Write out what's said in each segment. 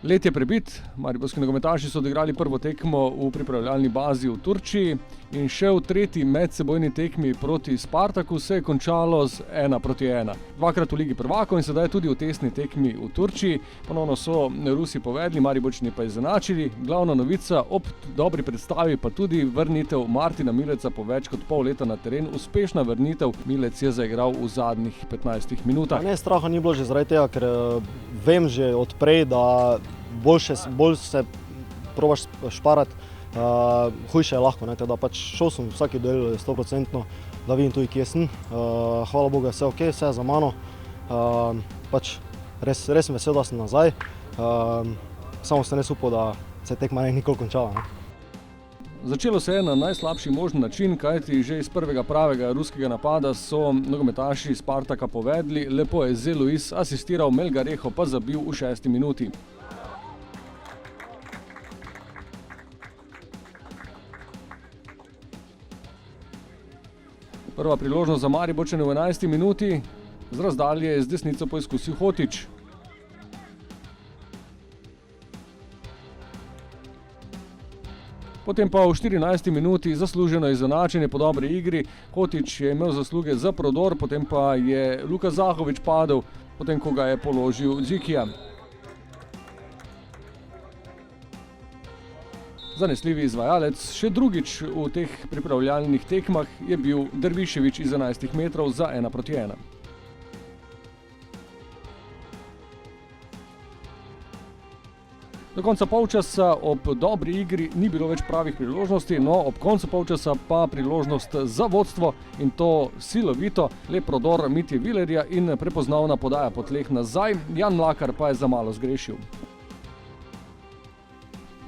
Let je prebit, mariborski nogometaši so odigrali prvo tekmo v pripravljalni bazi v Turčiji in še v tretji medsebojni tekmi proti Spartaku se je končalo z 1:1. Dvakrat v Ligi prvakov in sedaj tudi v testni tekmi v Turčiji. Ponovno so Rusi povedli, Mariborčani pa izenačili. Glavna novica ob dobri predstavi pa tudi vrnitev Martina Mileca po več kot pol leta na teren. Uspešna vrnitev, Milec je zaigral v zadnjih 15 minutah. Ne, straha ni bilo že zaradi tega, ker vem že odprej, da bolj se probaš šparati, hujše je lahko, teda pač šel sem vsaki duel 100%, da vidim tudi, kje sem. Hvala Bogu, vse ok, vse je za mano. Pač res sem vesel, da sem nazaj. Samo sem res upal, da se tekma ne nikoli končala. Začelo se je na najslabši možni način, kajti že iz prvega pravega ruskega napada so nogometaši Spartaka povedli. Lepo je Zé Luis asistiral, Melgarejo pa zabil v 6. minuti. Prva priložnost za Mariborčane v 11. minuti, z razdalje je z desnico poizkusil Hotić. Potem pa v 14. minuti zasluženo izenačenje po dobri igri. Hotić je imel zasluge za prodor, potem pa je Luka Zahović padel, potem ko ga je položil Dzikija. Zanesljivi izvajalec še drugič v teh pripravljalnih tekmah je bil Dervišević iz 11 metrov za 1:1. Do konca polčasa ob dobri igri ni bilo več pravih priložnosti, no ob koncu polčasa pa priložnost za vodstvo in to silovito. Lep prodor Mitje Vilerja in prepoznavna podaja po tleh nazaj, Jan Mlakar pa je za malo zgrešil.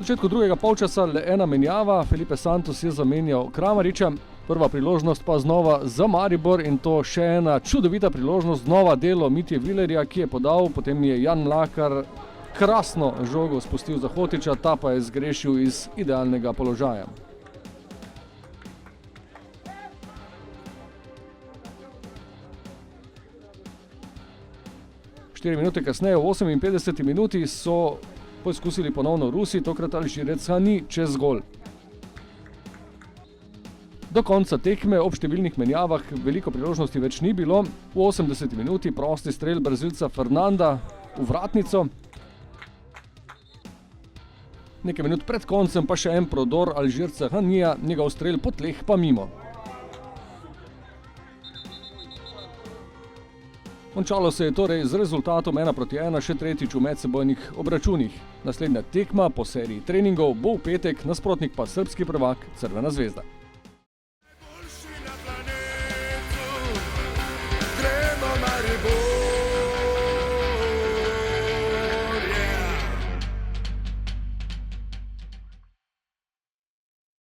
V začetku drugega polčasa le ena menjava, Felipe Santos je zamenjal Kramariča. Prva priložnost pa znova za Maribor in to še ena čudovita priložnost, znova delo Mitje Vilerja, ki je podal, potem je Jan Mlakar krasno žogo spustil za Hotića, ta pa je zgrešil iz idealnega položaja. Štiri minute kasneje, v 58. minuti, so poizkusili ponovno Rusi, tokrat Alžirec Hani čez gol. Do konca tekme ob številnih menjavah veliko priložnosti več ni bilo. V 80. minuti prosti strel Brazilca Fernanda v vratnico. Nekaj minut pred koncem pa še en prodor Alžirca Hanija, njegov strel po tleh pa mimo. Končalo se je torej z rezultatom 1:1 še tretjič v medsebojnih obračunih. Naslednja tekma po seriji treningov bo v petek, nasprotnik pa srbski prvak Crvena zvezda.